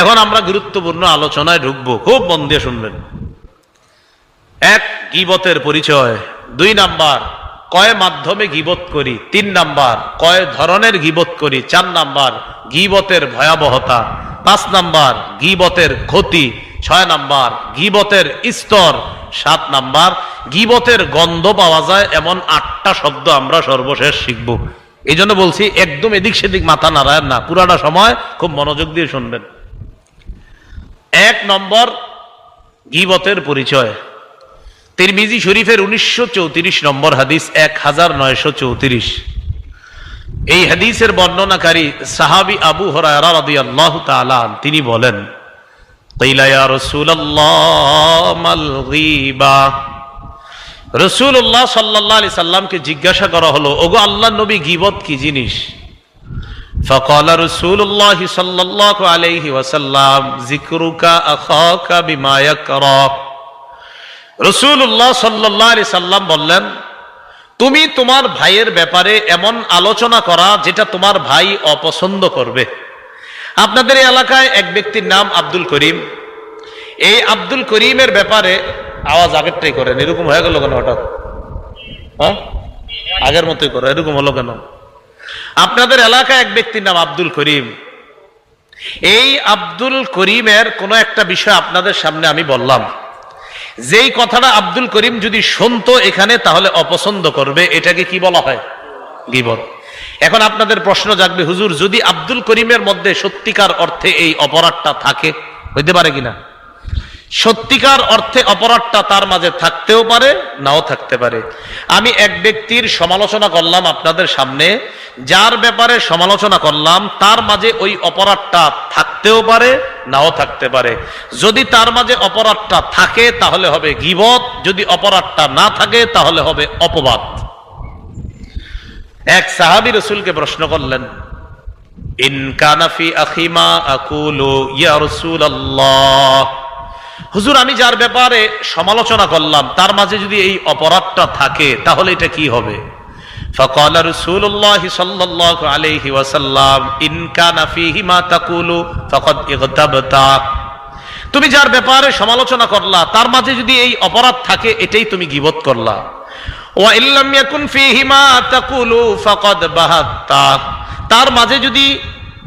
এখন আমরা গুরুত্বপূর্ণ আলোচনায় ঢুকবো, খুব মন দিয়ে শুনবেন। এক, গীবতের পরিচয়। 2 নাম্বার, কয় মাধ্যমে গীবত করি। 3 নাম্বার, কয় ধরনের গীবত করি। 4 নাম্বার, গীবতের ভয়াবহতা। 5 নাম্বার, গীবতের ক্ষতি। 6 নাম্বার, গীবতের স্তর। 7 নাম্বার, গীবতের গন্ধ পাওয়া যায় এমন 8টা শব্দ আমরা সর্বশেষ শিখব। এই জন্য বলছি একদম এদিক সেদিক মাথা নাড়ায় না, পুরাটা সময় খুব মনোযোগ দিয়ে শুনবেন। 1 নম্বর, গীবতের পরিচয়। তিরমিজি শরীফের 1934 নম্বর হাদিস, 1934। এই হাদিসের বর্ণনাকারী সাহাবী আবু হুরায়রা রাদিয়াল্লাহু তাআলা তিনি বলেন, ক্বিলা ইয়া রাসূলুল্লাহ মাল গীবা। রাসূলুল্লাহ সাল্লাল্লাহু আলাইহি সাল্লামকে জিজ্ঞাসা করা হলো, ওগো আল্লাহর নবী, গীবত কি জিনিস? ফাকালা রাসূলুল্লাহ সাল্লাল্লাহু আলাইহি ওয়াসাল্লাম, যিকরুকা আখাকা বিমা ইয়াকরা। রাসূলুল্লাহ সাল্লাল্লাহু আলাইহি সাল্লাম বললেন, তুমি তোমার ভাইয়ের ব্যাপারে এমন আলোচনা করা যেটা তোমার ভাই অপছন্দ করবে। আপনাদের এই এলাকায় এক ব্যক্তির নাম আব্দুল করিম। এই আব্দুল করিমের ব্যাপারে আওয়াজ আগেরটাই করেন, এরকম হয়ে গেল কেন হঠাৎ? হ্যাঁ, আগের মতোই করো, এরকম হলো কেন? আপনাদের এলাকায় এক ব্যক্তির নাম আব্দুল করিম। এই আব্দুল করিমের কোনো একটা বিষয় আপনাদের সামনে আমি বললাম, যেই কথাটা আব্দুল করিম যদি শুনতো এখানে তাহলে অপছন্দ করবে, এটাকে কি বলা হয়? গীবত। এখন আপনাদের প্রশ্ন জাগবে, হুজুর যদি আব্দুল করিমের মধ্যে সত্যিকার অর্থে এই অপরাধটা থাকে, হইতে পারে কিনা? সত্যিকার অর্থে অপরাধটা তার মাঝে থাকতেও পারে, নাও থাকতে পারে। আমি এক ব্যক্তির সমালোচনা করলাম আপনাদের সামনে, যার ব্যাপারে সমালোচনা করলাম তার মাঝে ওই অপরাধটা থাকতেও পারে, নাও থাকতে পারে। যদি তার মাঝে অপরাধটা থাকে তাহলে হবে গীবত, যদি অপরাধটা না থাকে তাহলে হবে অপবাদ। এক সাহাবী রাসূলকে প্রশ্ন করলেন, ইন কানা ফি আখি মা আকুলু ইয়া রাসূলুল্লাহ। হুজুর, আমি যার ব্যাপারে সমালোচনা করলাম তার মাঝে যদি এই অপরাধটা থাকে তাহলে এটা কি হবে? ফাকালা রাসূলুল্লাহ সাল্লাল্লাহু আলাইহি ওয়াসাল্লাম, ইন কানা ফীহি মা তাকুলু ফাকাদ ইগতাবতা। তুমি যার ব্যাপারে সমালোচনা করলা তার মাঝে যদি এই অপরাধ থাকে এটাই তুমি গীবত করলা। ওয়া ইল্লাম ইয়াকুন ফীহি মা তাকুলু ফাকাদ বাহাত্তা। তার মাঝে যদি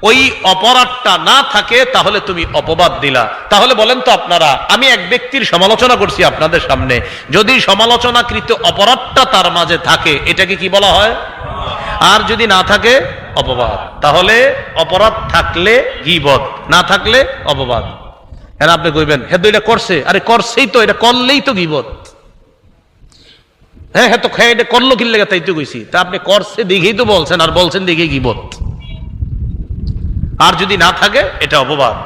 ওই অপরাধটা না থাকে তাহলে তুমি অপবাদ দিলা। তাহলে বলেন তো আপনারা, আমি এক ব্যক্তির সমালোচনা করছি আপনাদের সামনে, যদি সমালোচনাকৃত অপরাধটা তার মাঝে থাকে এটাকে কি বলা হয়? আর যদি না থাকে অপবাদ। তাহলে অপরাধ থাকলে গীবত, না থাকলে অপবাদ। হ্যাঁ, আপনি কইবেন হ্যাঁ তো এটা করছে, আরে করছেই তো, এটা করলেই তো গীবত। হ্যাঁ হ্যাঁ, তো এটা করলো কি লেগে তাই তো কইছি, তা আপনি করছে দেখেই তো বলছেন, আর বলছেন দেখেই গীবত। আর যদি না থাকে এটা অপবাদ।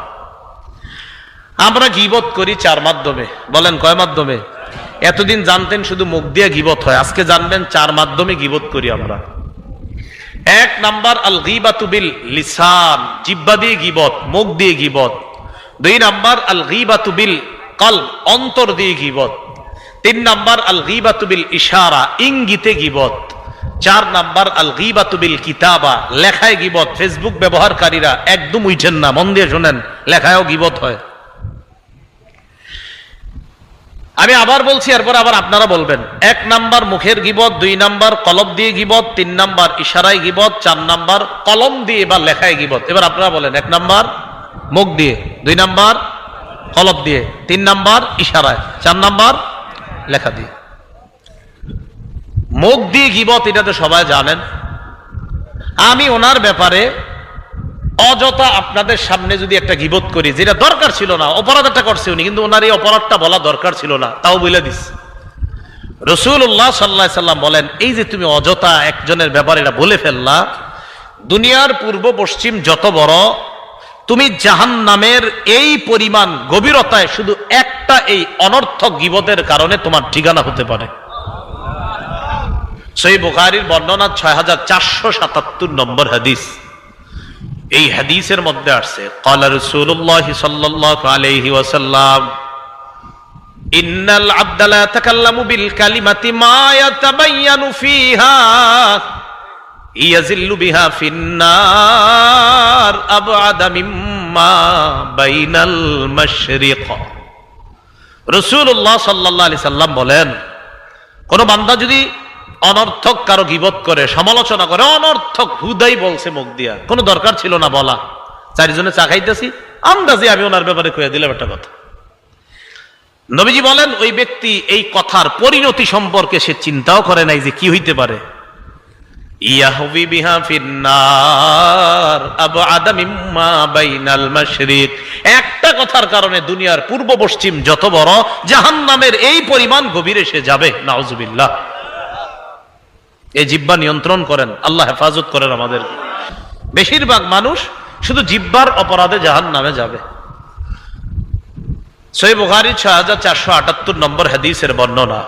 আমরা গীবত করি 4 মাধ্যমে। বলেন কয় মাধ্যমে? এতদিন জানতেন শুধু মুখ দিয়ে গীবত হয়, আজকে জানবেন 4 মাধ্যমে গীবত করি আমরা। 1 নাম্বার, আল গীবাতু বিল লিসান, জিহ্বা দিয়ে গীবত, মুখ দিয়ে গীবত। 2 নাম্বার, আল গীবাতু বিল কলব, অন্তর দিয়ে গীবত। 3 নাম্বার, আল গীবাতু বিল ইশারা, ইঙ্গিতে গীবত। 4 নাম্বার, আল গীবাতু বিল কিতাবা, লেখায় গীবত। ফেসবুক ব্যবহারকারীরা একদম উঠেন না, মন দিয়ে শোনেন, লেখায়ও গীবত হয়। আমি আবার বলছি, এরপর আবার আপনারা বলবেন। 1 নাম্বার মুখের গীবত, 2 নাম্বার কলব দিয়ে গীবত, 3 নাম্বার ইশারায় গীবত, 4 নাম্বার কলম দিয়ে বা লেখায় গীবত। এবার আপনারা বলেন, 1 নাম্বার মুখ দিয়ে, 2 নাম্বার কলব দিয়ে, 3 নাম্বার ইশারায়, 4 নাম্বার লেখা দিয়ে। মুখ দিয়ে গীবত এটা তো সবাই জানেন। আমি ওনার ব্যাপারে অযথা আপনাদের সামনে যদি একটা গীবত করি, যেটা দরকার ছিল না, অপরাধটা করছে উনি, কিন্তু ওনার এই অপরাধটা বলা দরকার ছিল না, তাও বলে দিস। রাসূলুল্লাহ সাল্লাল্লাহু আলাইহি সাল্লাম বলেন, এই যে তুমি অযথা একজনের ব্যাপারে এটা বলে ফেললা, দুনিয়ার পূর্ব পশ্চিম যত বড়, তুমি জাহান্নামের এই পরিমাণ গভীরতায় শুধু একটা এই অনর্থক গীবতের কারণে তোমার ঠিকানা হতে পারে। সহিহ বুখারীর বর্ণনা 6477 নম্বর হাদিস। এই হাদিসের মধ্যে আসছে, ক্বালা রাসূলুল্লাহ সাল্লাল্লাহু আলাইহি ওয়াসাল্লাম, ইন্নাল আবদা লা ইয়াতাকাল্লামু বিল কালিমাতি মা ইয়াতাবায়্যানু ফিহা ইয়াজিল্লু বিহা ফিন নার আবআদা মিম্মা মিম্মা বাইনাল মাশরিক। রাসূলুল্লাহ সাল্লাল্লাহু আলাইহি সাল্লাম বলেন, কোন বান্দা যদি অনর্থক কারো গীবত করে, সমালোচনা করে, অনর্থক হুদাই বলছে মুখ দিয়া, কোনো দরকার ছিল না বলা, চারজনে চা খাইতেছি, আন্দাজে আমি ওনার ব্যাপারে কয়ে দিলাম একটা কথা। নবীজি বলেন, ওই ব্যক্তি এই কথার পরিণতি সম্পর্কে সে চিন্তাও করে নাই যে কি হইতে পারে। ইয়াহবি বিহা ফিন্নার আবআদা মিম্মা বাইনাল মাশরিক। একটা কথার কারণে দুনিয়ার পূর্ব পশ্চিম যত বড়, জাহান্নামের এই পরিমাণ গভীরে সে যাবে। নাউজুবিল্লাহ। এই জিহ্বা নিয়ন্ত্রণ করেন, আল্লাহ হেফাজত করেন আমাদের। বেশিরভাগ মানুষ শুধু জিহ্বার অপরাধে জাহান্নামে যাবে। সহিহ বুখারী 6478 নম্বর হাদিসের বর্ণনা,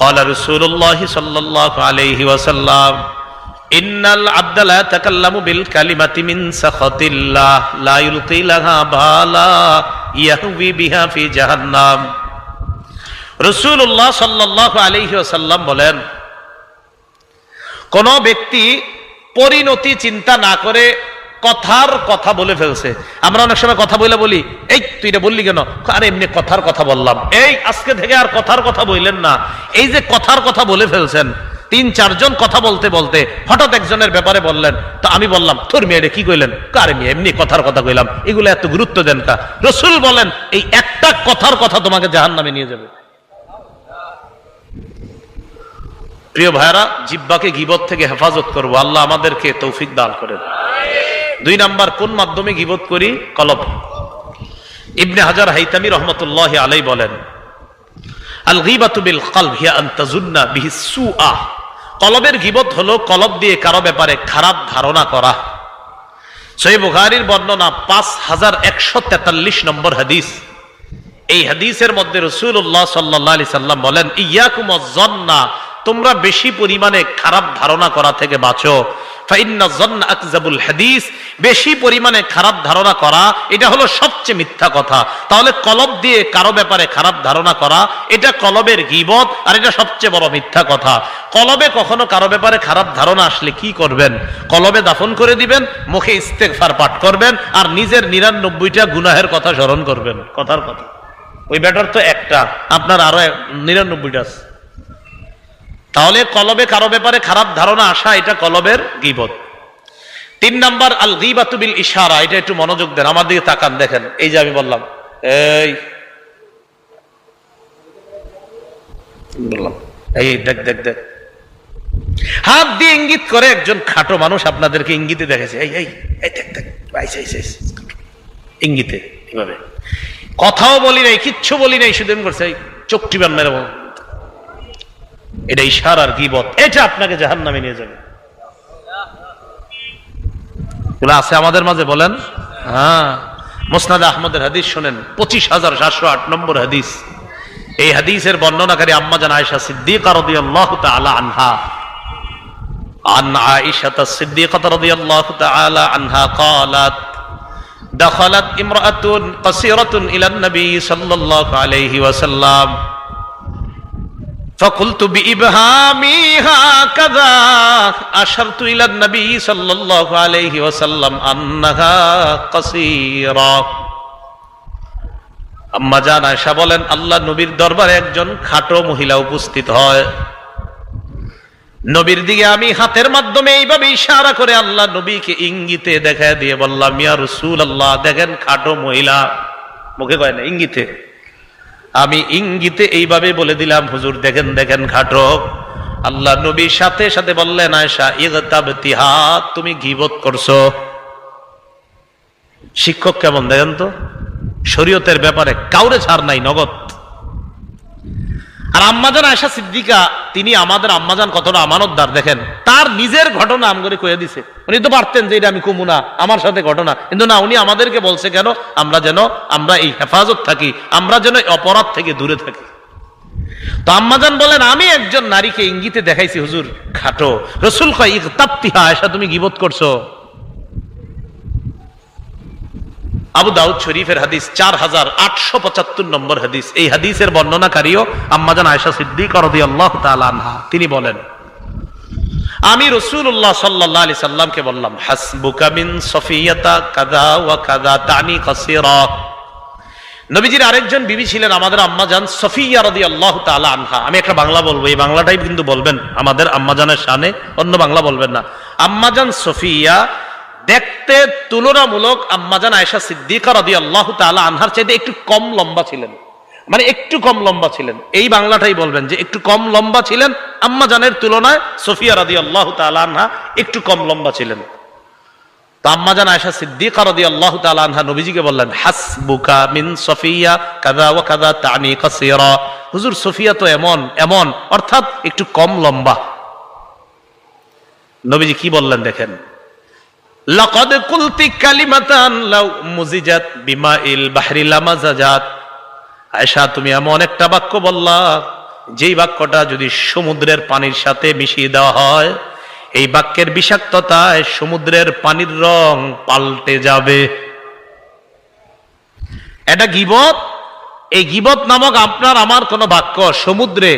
قال رسول الله صلى الله عليه وسلم إن العبد لا يتكلم بالكلمة من سخط الله لا يلقي لها بالا يهوي بها في جهنم। রাসূলুল্লাহ সাল্লাল্লাহু আলাইহি ওয়াসাল্লাম বলেন, কোন ব্যক্তি পরিণতি চিন্তা না করে কথার কথা বলে ফেলছে। আমরা অনেক সময় কথা বলি, এই তুই এটা বললি কেন? আরে এমনি কথার কথা বললাম। এই আজকে থেকে আর কথার কথা বললেন না। এই যে কথার কথা বলে ফেলছেন, 3-4 জন কথা বলতে বলতে হঠাৎ একজনের ব্যাপারে বললেন, তো আমি বললাম তোর মেয়ে কি কইলেন? আরে মেয়ে এমনি কথার কথা কইলাম, এগুলো এত গুরুত্ব দেন কা? রাসূল বলেন, এই একটা কথার কথা তোমাকে জাহান্নামে নিয়ে যাবে। প্রিয় ভাইরা, জিহ্বাকে গীবত থেকে হেফাজত করব, আল্লাহ আমাদেরকে তৌফিক দান করেন। 2 নাম্বার, কোন মাধ্যমে গীবত করি? কলব। ইবনে হাজার হাইতামি রহমতুল্লাহি আলাইহি বলেন, আল গীবাতু বিল কলব হিয়া আন তাজুন্না বিহি সুআ। কলবের গীবত হলো কলব দিয়ে কারো ব্যাপারে খারাপ ধারণা করা। সহিহ বুখারীর বর্ণনা 5143 নম্বর হাদিস। এই হাদিসের মধ্যে রাসূলুল্লাহ সাল্লাল্লাহু আলাইহি সাল্লাম বলেন, ইয়াকুমুজ যন্না, তোমরা বেশি পরিমাণে খারাপ ধারণা করা থেকে বাঁচো। ফাইন্না যন্না আকযাবুল হাদিস, বেশি পরিমাণে খারাপ ধারণা করা এটা হলো সবচেয়ে মিথ্যা কথা। তাহলে কলব দিয়ে কারো ব্যাপারে খারাপ ধারণা করা এটা কলবের গীবত, আর এটা সবচেয়ে বড় মিথ্যা কথা। কলবে কখনো কারো ব্যাপারে খারাপ ধারণা আসলে কি করবেন? কলবে দাফন করে দিবেন, মুখে ইস্তেগফার পাঠ করবেন, আর নিজের 99টা গুনাহের কথা স্মরণ করবেন। কথার কথা, ওই ব্যাটার তো একটা, আপনার আরো 99টা আছে। তাহলে কলবে কারো ব্যাপারে খারাপ ধারণা আসা এটা কলবের গীবত। 3 নাম্বার, আল গীবাতু বিল ইশারা। এটা একটু মনোযোগ দেন, আমার দিকে তাকান, দেখেন। এই যে আমি বললাম, এই দেখ দেখ দেখ, হাত দিয়ে ইঙ্গিত করে একজন খাটো মানুষ আপনাদেরকে ইঙ্গিতে দেখেছে, এই এই দেখ দেখ, ইঙ্গিতে এভাবে। কথাও বলি নাই, কিচ্ছু বলি নাই, শুধু করছে চোখ টিপান মেরে। এটা ইশারার গীবত, এটা আপনাকে জাহান্নামে নিয়ে যাবে। এগুলো আছে আমাদের মাঝে, বলেন। হ্যাঁ, মুসনাদ আহমদের হাদিস শুনেন, 25708 নম্বর হাদিস। এই হাদিসের বর্ণনাকারী আম্মা জান আয়েশা সিদ্দিকা রাদিয়াল্লাহু তাআলা আনহা, আন আয়েশা সিদ্দিকা রাদিয়াল্লাহু তাআলা আনহা قالت دخلت امرأة قصيرة إلى النبي صلى الله عليه وسلم فقلت بإبهامي هكذا أشرت إلى النبي صلى الله عليه وسلم أنها قصيرة। আম্মা জান আয়েশা বলেন, আল্লাহ নবীর দরবারে একজন খাটো মহিলা উপস্থিত হয়। নবীর দিকে আমি হাতের মাধ্যমে এইভাবে ইশারা করে আল্লাহ নবীকে ইঙ্গিতে দেখায় দিয়ে বললাম, ইয়া রাসূলুল্লাহ, দেখেন খাটো মহিলা। মুখে কয় না, ইঙ্গিতে। আমি ইঙ্গিতে এইভাবে বলে দিলাম, হুজুর দেখেন দেখেন খাটো। আল্লাহ নবীর সাথে সাথে বললেন, আয়েশা ইগতাবতিহা, তুমি গীবত করছো। শিক্ষক কেমন দেখেন তো, শরীয়তের ব্যাপারে কাউরে ছাড় নাই, নগদ। আর আম্মাজান আয়েশা সিদ্দিকা, তিনি আমাদের আম্মাজান কতটা আমানতদার দেখেন। তার নিজের ঘটনা আম করে কয়ে দিছে। উনি তো পারতেন যে এটা আমি কমু না, আমার সাথে ঘটনা, কিন্তু না, উনি আমাদেরকে বলছে কেন? আমরা এই হেফাজত থাকি, আমরা যেন অপরাধ থেকে দূরে থাকি। তো আম্মাজান বলেন, আমি একজন নারীকে ইঙ্গিতে দেখাইছি হুজুর খাটো। রাসূল কয়, ইগতাবতিহা, আয়েশা তুমি গীবত করছো। আবু দাউদ শরীফের হাদিস 4875 নম্বর হাদিস। এই হাদিসের বর্ণনাকারীও আম্মা জান আয়েশা সিদ্দিকা রাদিয়াল্লাহু তাআলা আনহা। তিনি বলেন, আমি রাসূলুল্লাহ সাল্লাল্লাহু আলাইহি সাল্লামকে বললাম, হাসবুকা মিন সফিয়াতা কাযা ওয়া কাযা তানি কাসীরা। নবীজির আরেকজন বিবি ছিলেন আমাদের আম্মাজান সফিয়া রাদিয়াল্লাহু তাআলা আনহা। আমি একটা বাংলা বলবো, এই বাংলাটাই কিন্তু বলবেন আমাদের আম্মাজানের শানে, অন্য বাংলা বলবেন না। আম্মাজান সফিয়া দেখতে তুলনামূলক আম্মাজান আয়েশা সিদ্দিকা রাদিয়াল্লাহু তাআলা আনহার চাইতে একটু কম লম্বা ছিলেন, মানে একটু কম লম্বা ছিলেন। এই বাংলাটাই বলবেন যে একটু কম লম্বা ছিলেন আম্মাজানের তুলনায়। সফিয়া রাদিয়াল্লাহু তাআলা আনহা একটু কম লম্বা ছিলেন। তো আম্মাজান আয়েশা সিদ্দিকা রাদিয়াল্লাহু তাআলা আনহা নবীজিকে বললেন, হাসবুকা মিন সফিয়া কাযা ওয়া কাযা তানি কাসীরা। হুজুর, সফিয়া তো এমন এমন, অর্থাৎ একটু কম লম্বা। নবীজি কি বললেন দেখেন, লাকাদ কুলতি কালিমাতান লাউ মুজিজাত বিমাইল বাহরি লামাজাজাত। আয়েশা, তুমি এমন একটা বাক্য বললা, যেই বাক্যটা যদি সমুদ্রের পানির সাথে মিশিয়ে দেওয়া হয়, এই বাক্যের বিষাক্ততায় সমুদ্রের পানির রং পাল্টে যাবে। এটা গীবত। এই গীবত নামক আপনার আমার কোন বাক্য সমুদ্রে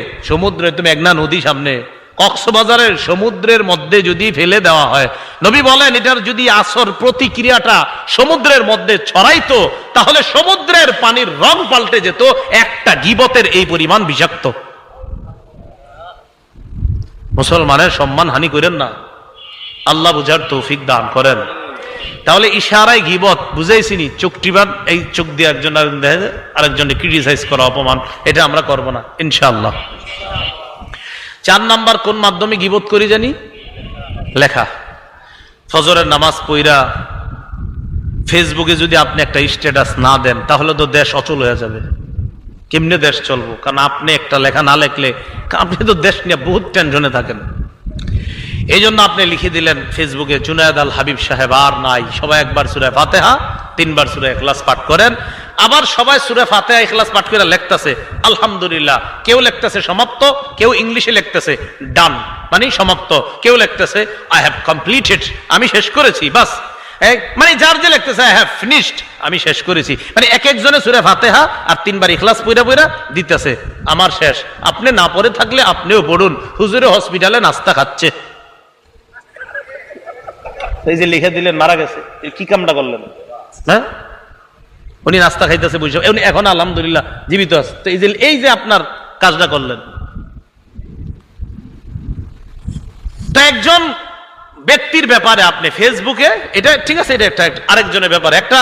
তুমি মেঘনা নদী সামনে কক্সবাজারের সমুদ্রের মধ্যে যদি ফেলে দেওয়া হয়, নবী বলেন এটার যদি আসর প্রতিক্রিয়াটা সমুদ্রের মধ্যে ছড়াইতো, তাহলে সমুদ্রের পানির রং পাল্টে যেত। একটা গীবতের এই পরিমাণ বিষাক্ত। মুসলমানের সম্মান হানি করেন না, আল্লাহ বুঝার তৌফিক দান করেন। তাহলে ইশারায় গীবত বুঝাইছিনি, চোখ টিবান, এই চোখ দিয়ে একজন আরেকজনকে ক্রিটিসাইজ করা, অপমান, এটা আমরা করব না ইনশাআল্লাহ। 4 নাম্বার কোন মাধ্যমে গীবত করি জানি? লেখা। ফজরের নামাজ পড়া ফেসবুকে যদি আপনি একটা স্ট্যাটাস না দেন, তাহলে তো দেশ অচল হয়ে যাবে। কেমনে দেশ চলবো? কারণ আপনি একটা লেখা না লিখলে আপনি তো দেশ নিয়ে বহুত টেনশনে থাকেন। এই জন্য আপনি লিখে দিলেন ফেসবুকে, জুনায়েদ আল হাবিব সাহেব আর নাই, সবাই একবার সূরা ফাতিহা 3 বার সূরা ইখলাস পাঠ করেন। আবার সবাই সূরা ফাতিহা ইখলাস পাঠ করে লিখতেছে আলহামদুলিল্লাহ। কেউ লিখতেছে সমাপ্ত, কেউ ইংলিশে লিখতেছে ডান, মানে সমাপ্ত। কেউ লিখতেছে আই হ্যাভ কমপ্লিটেড, আমি শেষ করেছি, বাস। মানে যার যে লিখতেছে আই হ্যাভ ফিনিশড, আমি শেষ করেছি। মানে এক একজনে সূরা ফাতিহা আর 3 বার ইখলাস পড়া দিতেছে, আমার শেষ। আপনি না পড়ে থাকলে আপনিও পড়ুন, হুজুরে হসপিটালে নাস্তা খাচ্ছে। এই যে লিখে দিলেন মারা গেছে, কি কামটা করলেন? হ্যাঁ, উনি নাস্তা খাইতেছে বুঝছো, এখন আলহামদুলিল্লাহ জীবিত আছে। তো এই যে আপনার কাজটা করলেন। তো একজন ব্যক্তির ব্যাপারে আপনি ফেসবুকে, এটা ঠিক আছে, এটা একটা আরেকজনের ব্যাপারে একটা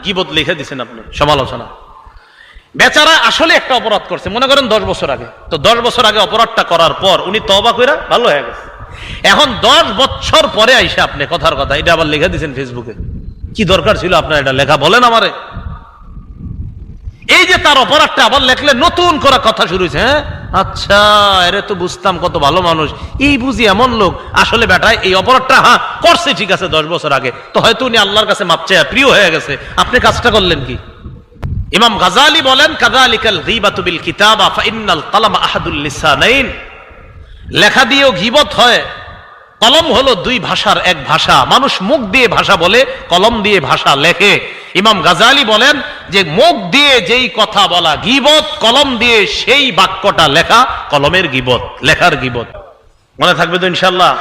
গীবত লিখে দিচ্ছেন আপনি, সমালোচনা। বেচারা আসলে একটা অপরাধ করছে, মনে করেন 10 বছর আগে। তো 10 বছর আগে অপরাধটা করার পর উনি তওবা কইরা ভালো হয়ে গেছে। এখন 10 বছর পরে আইসা আপনি কথার কথা এটা আবার লিখে দিচ্ছেন ফেসবুকে। কি দরকার ছিল আপনার এটা লেখা, বলেন আমারে? এই যে তার অপরাধটা আবার লেখলে নতুন করে কথা শুরু হয়েছে। হ্যাঁ, আচ্ছা, এরে তো বুঝতাম কত ভালো মানুষ, এই বুঝি এমন লোক। আসলে বেটায় এই অপরাধটা করছে ঠিক আছে 10 বছর আগে, তো হয়তো উনি আল্লাহর কাছে মাপ চায় প্রিয় হয়ে গেছে। আপনি কাজটা করলেন কি? ইমাম গাজালি বলেন, কাযালিকাল গীবাতু বিল কিতাবা ফাইন্নাল কালাম আহাদুল লিসানাইন। লেখা দিয়েও গীবত হয়। কলম হলো 2 ভাষার এক ভাষা। মানুষ মুখ দিয়ে ভাষা বলে, কলম দিয়ে ভাষা লেখে। ইমাম গাজালি বলেন যে মুখ দিয়ে যেই কথা বলা গীবত, কলম দিয়ে সেই বাক্যটা লেখা কলমের গীবত, লেখার গীবত। মনে থাকবে তো ইনশাআল্লাহ?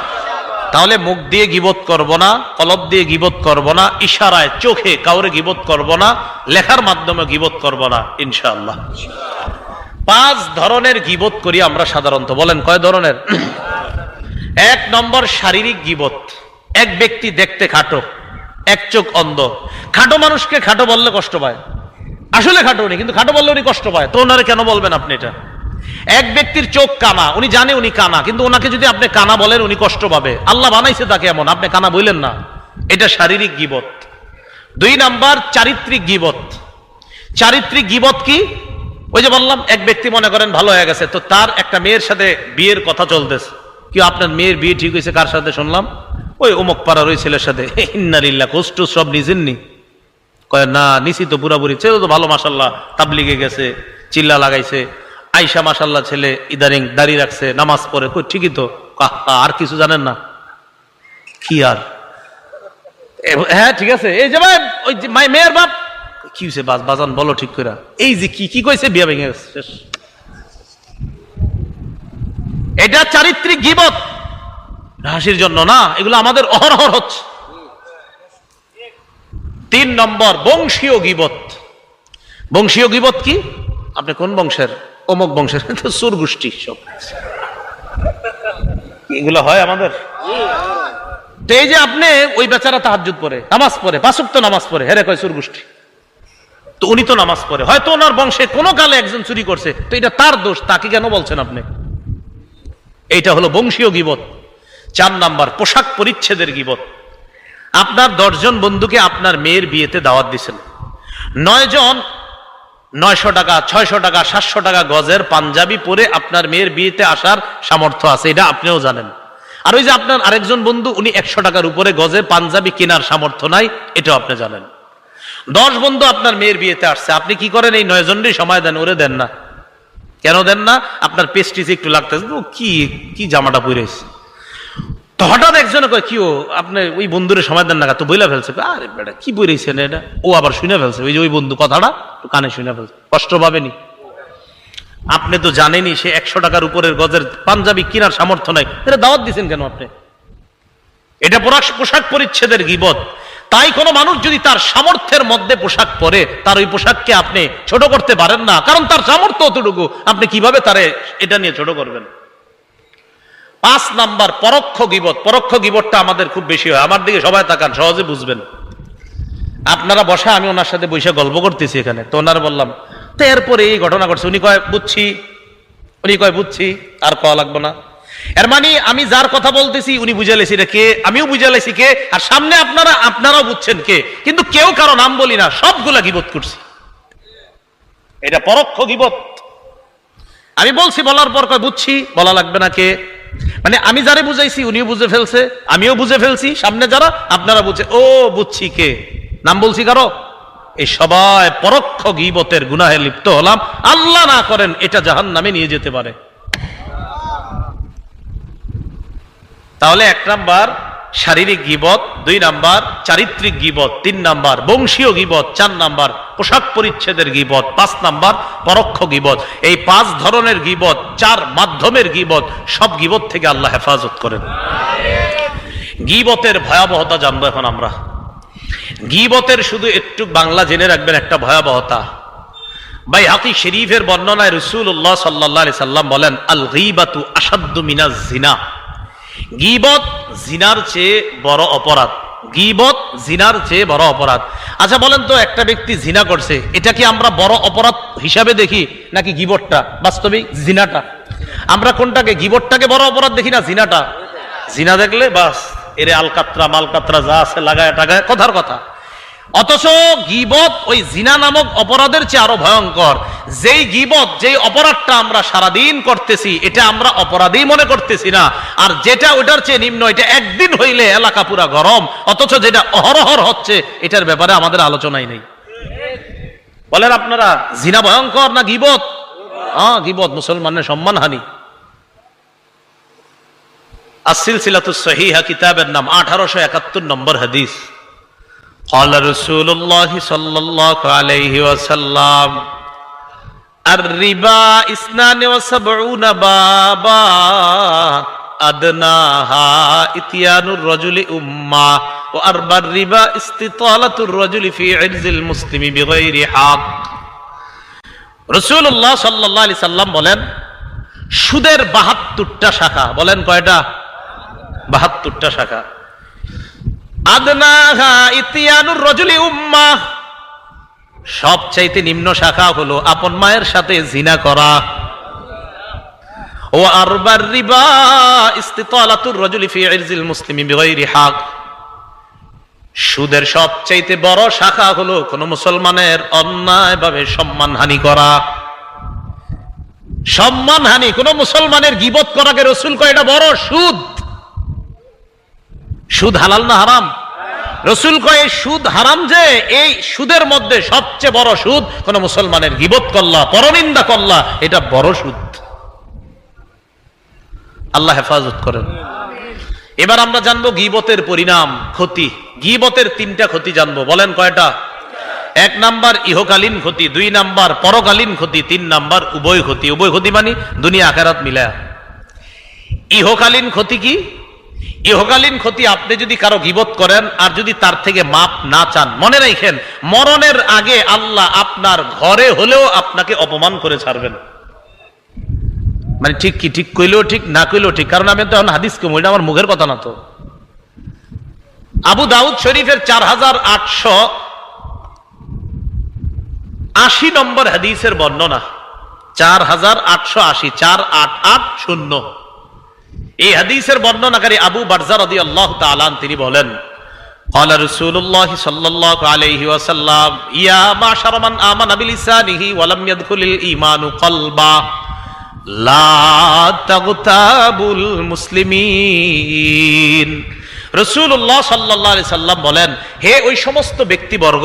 তাহলে মুখ দিয়ে গীবত করব না, কলম দিয়ে গীবত করব না, ইশারায় চোখে কাউরে গীবত করব না, লেখার মাধ্যমে গীবত করব না ইনশাআল্লাহ। 5 ধরনের গীবত করি আমরা সাধারণত। বলেন কয় ধরনের? 1 নম্বর শারীরিক গীবত। এক ব্যক্তি দেখতে খাটো, এক চোখ অন্ধ। খাটো মানুষকে খাটো বললে কষ্ট পায়, আসলে খাটো উনি, কিন্তু খাটো বললে উনি কষ্ট পায়। তো ওনারে কেন বলবেন আপনি এটা? এক ব্যক্তির চোখ কানা, উনি জানে উনি কানা, কিন্তু ওনাকে যদি আপনি কানা বলেন উনি কষ্ট পাবে। আল্লাহ বানাইছে তাকে এমন, আপনি কানা বললেন না, এটা শারীরিক গীবত। 2 নাম্বার চারিত্রিক গীবত। চারিত্রিক গীবত কি? ওই যে বললাম, এক ব্যক্তি মনে করেন ভালো হয়ে গেছে, তো তার একটা মেয়ের সাথে বিয়ের কথা চলতেছে। কি আপনার মেয়ের বিয়ে ঠিক হয়েছে? কার সাথে শুনলাম? ওই অমুক পাড়ার ওই ছেলের সাথে। ইন্নালিল্লাহ, কষ্ট সব নিছেননি? কয় না, নিছি তো পুরাপুরি। ছেলে তো ভালো মাশাআল্লাহ, তাবলিগে গেছে, চিল্লা লাগাইছে। আইসা মাশাআল্লাহ ছেলে ইদারিং দাড়ি রাখছে, নামাজ পড়ে। কই ঠিকই তো। আর কিছু জানেন না? কি আর? হ্যাঁ ঠিক আছে। এই যে ভাই, ওই মেয়ের বাপ কি হয়েছে? বাজান বলো ঠিক করে। এই যে কি কইছে? বিয়া ভেঙে গেছে, শেষ। এটা চারিত্রিক গীবত। হাসির জন্য না, এগুলো আমাদের অহরহ হচ্ছে। 3 নম্বর বংশীয় গীবত। বংশীয় গীবত কি? আপনি কোন বংশের? অমুক বংশের, সুর গোষ্ঠী সব এগুলো হয় আমাদের। তো এই যে আপনি ওই বেচারা তাহাজ্জুদ পড়ে, নামাজ পড়ে, 5 ওয়াক্ত নামাজ পড়ে, হেরে কয় সুর গোষ্ঠী। তো উনি তো নামাজ পড়ে, হয়তো ওনার বংশে কোনো কালে একজন চুরি করছে, তো এটা তার দোষ, তাকে কেন বলছেন আপনি? এইটা হলো বংশীয় গীবত। 4 নাম্বার পোশাক পরিচ্ছেদের গীবত। আপনার 10 জন বন্ধুকে আপনার মেয়ের বিয়েতে দাওয়াত দিচ্ছেন, 9 জন 900 টাকা, 600 টাকা, 700 টাকা গজের পাঞ্জাবি পরে আপনার মেয়ের বিয়েতে আসার সামর্থ্য আছে, এটা আপনিও জানেন। আর ওই যে আপনার আরেকজন বন্ধু, উনি 100 টাকার উপরে গজের পাঞ্জাবি কেনার সামর্থ্য নাই, এটাও আপনি জানেন। 10 বন্ধু আপনার মেয়ের বিয়েতে আসছে, আপনি কি করেন? এই 9 জনেরই সময় দেন, ওরে দেন না। কেন দেন না? আপনার পেস্টিস একটু লাগতেছে, কি কি জামাটা পরেছে। তো হঠাৎ একজনে কয়, কি ও আপনি ওই বন্ধুরে সময় দেন না, তো বইলা ফেলছে। আরে বেটা কি বইরেছেন এটা? ও আবার শুনে ফেলছে, ওই যে ওই বন্ধু কথাটা কানে শুনে ফেলছে, কষ্ট পাবেনি। আপনি তো জানেনই সে 100 টাকার উপরের গজের পাঞ্জাবি কেনার সামর্থ্য নাই, এটা দাওয়াত দিচ্ছেন কেন আপনি? এটা পোশাক পরিচ্ছেদের গীবত। তাই কোনো মানুষ যদি তার সামর্থ্যের মধ্যে পোশাক পরে, তার ওই পোশাককে আপনি ছোট করতে পারেন না, কারণ তার সামর্থ্য অতটুকু, আপনি কিভাবে তারে এটা নিয়ে ছোট করবেন? 5 নাম্বার পরোক্ষ গীবত। পরোক্ষ গীবতটা আমাদের খুব বেশি হয়। আমার দিকে সবাই তাকান, সহজে বুঝবেন। আপনারা বসা, আমি ওনার সাথে বসে গল্প করতেছি এখানে, তো ওনার বললাম, তো এরপরে এই ঘটনা ঘটছে। উনি কয় বুঝছি, উনি কয় বুঝছি, আর কওয়া লাগবে না। এর মানে আমি যার কথা বলতেছি উনি বুঝে লেছি রে কে, আমিও বুঝে লেছি কে, আর সামনে আপনারাও বুঝছেন কে, কিন্তু কেউ কারো নাম বলি না, সবগুলা গীবত করছি। এটা পরোক্ষ গীবত। আমি বলছি, বলার পর কয় বুঝছি, বলা লাগবে না কে। মানে আমি যারে বুঝাইছি উনিও বুঝে ফেলছে, আমিও বুঝে ফেলছি, সামনে যারা আপনারা বুঝে, ও বুঝছি কে, নাম বলছি কারো। এই সবাই পরোক্ষ গীবতের গুনাহে লিপ্ত হলাম। আল্লাহ না করেন এটা জাহান্নামে নিয়ে যেতে পারে। তাহলে 1 নাম্বার শারীরিক গীবত, 2 নাম্বার চারিত্রিক গীবত, 3 নাম্বার বংশীয় গীবত, 4 নাম্বার পোশাক পরিচ্ছেদের গীবত, 5 নাম্বার পরোক্ষ গীবত। এই 5 ধরনের গীবত, 4 মাধ্যমের গীবত, সব গীবত থেকে আল্লাহ হেফাজত করেন। গীবতের ভয়াবহতা জানবো এখন আমরা। গীবতের শুধু একটু বাংলা জেনে রাখবেন একটা ভয়াবহতা। বাইহাকি শরীফের বর্ণনায় রাসূলুল্লাহ সাল্লাল্লাহু আলাইহি সাল্লাম বলেন, আল গীবাতু আশাদ্দু মিনাজ জিনা। গীবত জিনার চেয়ে বড় অপরাধ। গীবত জিনার চেয়ে বড় অপরাধ। আচ্ছা বলেন তো, একটা ব্যক্তি জিনা করছে, এটা কি আমরা বড় অপরাধ হিসাবে দেখি, নাকি গীবতটা, বাস্তবিক জিনাটা? আমরা কোনটাকে, গীবতটাকে বড় অপরাধ দেখি না জিনাটা? জিনা দেখলে বাস এরে আলকাতরা মালকাতরা যা আছে লাগায় টাগায়, কথার কথা। অথচ গীবত ওই জিনা নামক অপরাধের চেয়ে আরো ভয়ঙ্কর। যেই গীবত, যেই অপরাধটা আমরা সারাদিন করতেছি, এটা আমরা অপরাধই মনে করতেছি না, আর যেটা ওটার চেয়ে নিম্ন, এটা একদিন হইলে এলাকা পুরা গরম, অথচ যেটা অহরহর হচ্ছে এটার ব্যাপারে আমাদের আলোচনাই নেই। বলেন আপনারা, জিনা ভয়ঙ্কর না গীবত? হ্যাঁ, গীবত মুসলমানের সম্মানহানি। আস-সিলসিলাতুস সহিহা কিতাবের নাম, 1871 নম্বর হাদিস। قال رسول الله صلى الله عليه وسلم الربا 72 بابا أدناها إتيان الرجل أمة وأربى الربا استطالة الرجل في عرض المسلم بغير حق। রাসূলুল্লাহ সাল্লাল্লাহু আলাইহি সাল্লাম বলেন, সুদের 72টা শাখা। বলেন কয়টা? 72টা শাখা। আদনাহা ইতিয়ানুর রাজুলি উম্মাহ, সবচাইতে নিম্ন শাখা হলো আপন মায়ের সাথে জিনা করা। ও আরবার রিবা ইস্তিতালাতুর রাজুলি ফি ইরজিল মুসলিমি বিগাইরি হক, সুদের সবচাইতে বড় শাখা হলো কোন মুসলমানের অন্যায়ভাবে সম্মানহানি করা। সম্মানহানি, কোন মুসলমানের গীবত করাকে রাসূল কয় এটা বড় সুদ। সুদ হালাল না হারাম? রাসূল কয় সুদ হারাম, যে এই সুদের মধ্যে সবচেয়ে বড় সুদ কোন মুসলমানের গীবত করলা, পরনিন্দা করলা, এটা বড় সুদ। আল্লাহ হেফাজত করেন। এবার আমরা জানবো গীবতের পরিণাম, ক্ষতি। গীবতের 3টা ক্ষতি জানবো। বলেন কয়টা? 1 নাম্বার ইহকালীন ক্ষতি, 2 নাম্বার পরকালীন ক্ষতি, 3 নাম্বার উভয় ক্ষতি। উভয় ক্ষতি মানে দুনিয়া আখিরাত মিলায়া। ইহকালীন ক্ষতি কি? ইহকালীন ক্ষতি, আপনি যদি কারো গীবত করেন আর যদি তার থেকে মাপ না চান, মনে রাখেন মরণের আগে আল্লাহ আপনার ঘরে হলেও আপনাকে অপমান করে ছাড়বেন। মানে ঠিক কি, ঠিক কইলেও ঠিক, না কইলেও ঠিক, কারণ আমি তো এখন হাদিস কম, ওইটা আমার মুখের কথা না। তো আবু দাউদ শরীফের 4880 নম্বর হাদিসের বর্ণনা, 4880, 4880। এই হাদিসের বর্ণনাকারী আবু বারজা রাদিয়াল্লাহু তাআলা তিনি বলেন, قال رسول الله صلى الله عليه وسلم يا معشر من آمن بلسانه ولم يدخل الإيمان قلبا لا تغتابوا المسلمين। রাসূলুল্লাহ সাল্লাল্লাহু আলাইহি সাল্লাম বলেন, হে ওই সমস্ত ব্যক্তিবর্গ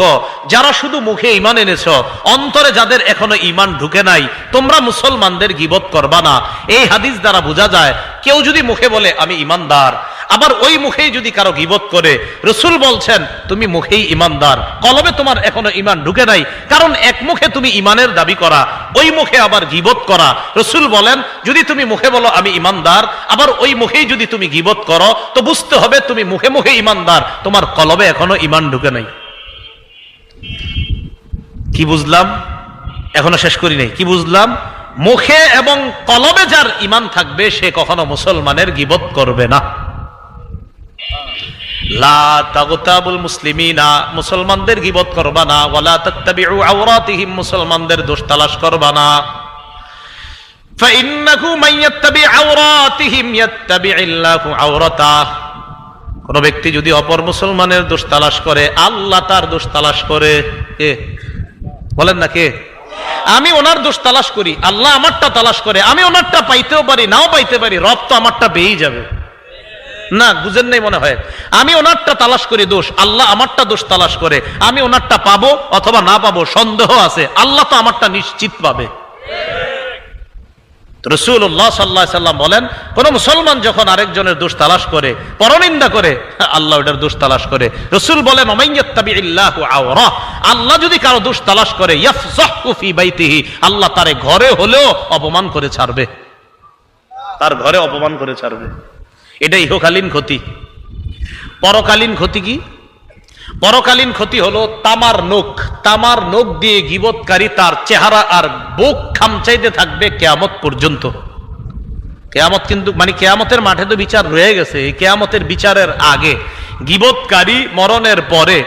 যারা শুধু মুখে ঈমান এনেছো, অন্তরে যাদের এখনো ঈমান ঢুকে নাই, তোমরা মুসলমানদের গীবত করবা না। এই হাদিস দ্বারা বোঝা যায় কেউ যদি মুখে বলে আমি ঈমানদার, আবার ওই মুখেই যদি কারো গীবত করে, রাসূল বলছেন তুমি মুখেই ঈমানদার, কলবে তোমার এখনো ঈমান ঢুকে নাই। কারণ এক মুখে তুমি ঈমানের দাবি করা, ওই মুখে আবার গীবত করা। রাসূল বলেন যদি তুমি মুখে বলো আমি ঈমানদার, আবার ওই মুখেই যদি তুমি গীবত করো, তো বুঝতে হবে তুমি মুখে মুখে ঈমানদার, তোমার কলবে এখনো ঈমান ঢুকে নাই। কি বুঝলাম? এখনো শেষ করি নাই। কি বুঝলাম? মুখে এবং কলবে যার ঈমান থাকবে সে কখনো মুসলমানের গীবত করবে না। লা তাগতাবুল মুসলিমিনা, মুসলমানদের গীবত করবা না। ওয়ালা তাত্তাবিউ আওরাতিহিম, মুসলমানদের দোষ তালাশ করবা না। ফাইন্নাহু মান ইয়াত্তাবি আওরাতিহিম ইয়াত্তাবিউল্লাহু আওরাতাহ, কোন ব্যক্তি যদি অপর মুসলমানের দোষ তালাশ করে, আল্লাহ তার দোষ তালাশ করে। কে বলেন না? কে? আমি ওনার দোষ তালাশ করি, আল্লাহ আমারটা তালাশ করে। আমি ওনারটা পাইতেও পারি, নাও পাইতে পারি, রব তো আমারটা পেয়েই যাবে। না বুঝেন নাই মনে হয়। আমি ওনারটা তালাশ করি দোষ, আল্লাহ আমারটা দোষ তালাশ করে। আমি ওনারটা পাবো অথবা না পাবো সন্দেহ আছে, আল্লাহ তো আমারটা নিশ্চিত পাবে। রাসূলুল্লাহ সাল্লাল্লাহু আলাইহি সাল্লাম বলেন, কোন মুসলমান যখন আরেকজনের দোষ তালাশ করে, পরনিন্দা করে, আল্লাহ ওটার দোষ তালাশ করে। রাসূল বলেন মাইয়াত্তাবিল্লাহু আওরা, আল্লাহ যদি কারো দোষ তালাশ করে, ইয়াফযাহু ফি বাইতিহি, আল্লাহ তারে ঘরে হলেও অপমান করে ছাড়বে, তার ঘরে অপমান করে ছাড়বে। এটা ইহকালীন ক্ষতি। পরকালীন ক্ষতি কি? পরকালীন ক্ষতি হলো তামার নখ। তামার নখ দিয়ে গীবতকারী তার চেহারা আর বুক খামচাইতে থাকবে কিয়ামত পর্যন্ত। কিয়ামত কিন্তু মানে কিয়ামতের মাঠে তো বিচার রয়ে গেছে, এই কিয়ামতের বিচারের আগে গীবতকারী মরণের পরে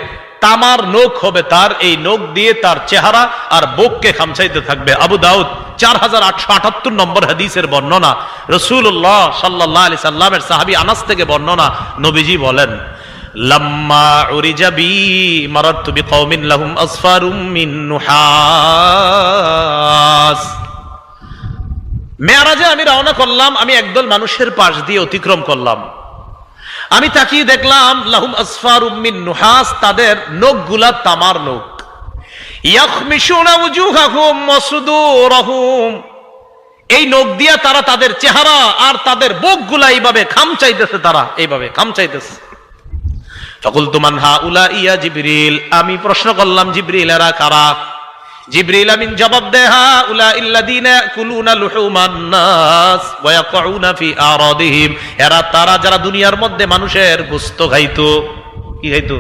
তামার নখ হবে তার, এই নখ দিয়ে তার চেহারা আর বুককে খামচাইতে থাকবে। আবু দাউদ 4878 নম্বর হাদিসের বর্ণনা, রাসূলুল্লাহ সাল্লাল্লাহু আলাইহি সাল্লামের সাহাবী আনাস থেকে বর্ণনা, নবীজি বলেন, লাম্মা উরিজা বি মারাতু বিকওমিন লাহুম আসফারুম মিন নুহাস। মেরাজে আমি রওনা করলাম, আমি একদল মানুষের পাশ দিয়ে অতিক্রম করলাম। আমি তাকিয়ে দেখলাম লাহুম আসফারুম মিন নুহাস, তাদের নখগুলা তামার নখ। ইয়াখমিশুনা উজুহাহুম ওয়া সুদুরহুম, এই নখ দিয়া তারা তাদের চেহারা আর তাদের বুকগুলা এইভাবে খামচাইতেছে, তারা এইভাবে খামচাইতেছে। ফাকুলতু মান হাউলা ইয়া জিবরিল, আমি প্রশ্ন করলাম জিবরিল এরা কারা? জিবরিল আমিন জবাব দেয়, হাউলা ইল্লাযিনা ইয়াকুলুনা লুহুমান নাস ওয়া ইয়াকুনা ফি আরাদিহিম, এরা তারা যারা দুনিয়ার মধ্যে মানুষের গোশত খাইতো। কি খাইতো?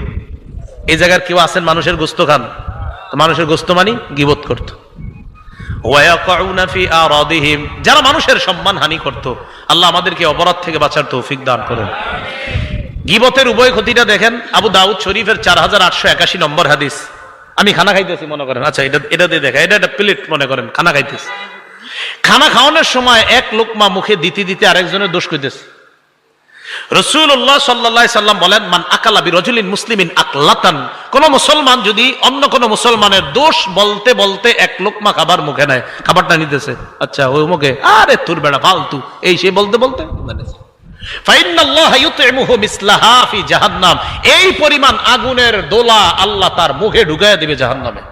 এই জায়গার কেউ আছেন মানুষের গোশত খান? তো মানুষের গোশত মানে গীবত করত। ওয়া ইয়াকুনা ফি আরাদিহিম, যারা মানুষের সম্মান হানি করত। আল্লাহ আমাদেরকে অপরাধ থেকে বাঁচার তৌফিক দান করুন। গীবতের উভয় ক্ষতিটা দেখেন, আবু দাউদ শরীফের 4881 নম্বর হাদিস। আমি খানা খাইতেছি মনে করেন, আচ্ছা এটা দিয়ে দেখা, এটা একটা প্লেট মনে করেন, খানা খাইতেছি। খানা খাওয়ানোর সময় এক লোকমা মুখে দিতে দিতে আরেকজনের দোষ কইতেছে। রাসূলুল্লাহ সাল্লাল্লাহু আলাইহি সাল্লাম বলেন, মান আকালা বিরাজুলিন মুসলিমিন আকলাতান, কোন মুসলমান যদি অন্য কোন মুসলমানের দোষ বলতে বলতে এক লোকমা খাবার মুখে নেয়, খাবারটা নিতেছে, আচ্ছা ওই মুখে আরে তোর বেড়া ফালতু, এই সে বলতে বলতে ফাইন্নাল্লাহা ইউতইমুহু মিসলাহা ফি জাহান্নাম, এই পরিমাণ আগুনের দোলা আল্লাহ তার মুখে ঢুকায়া দিবে জাহান্নামে।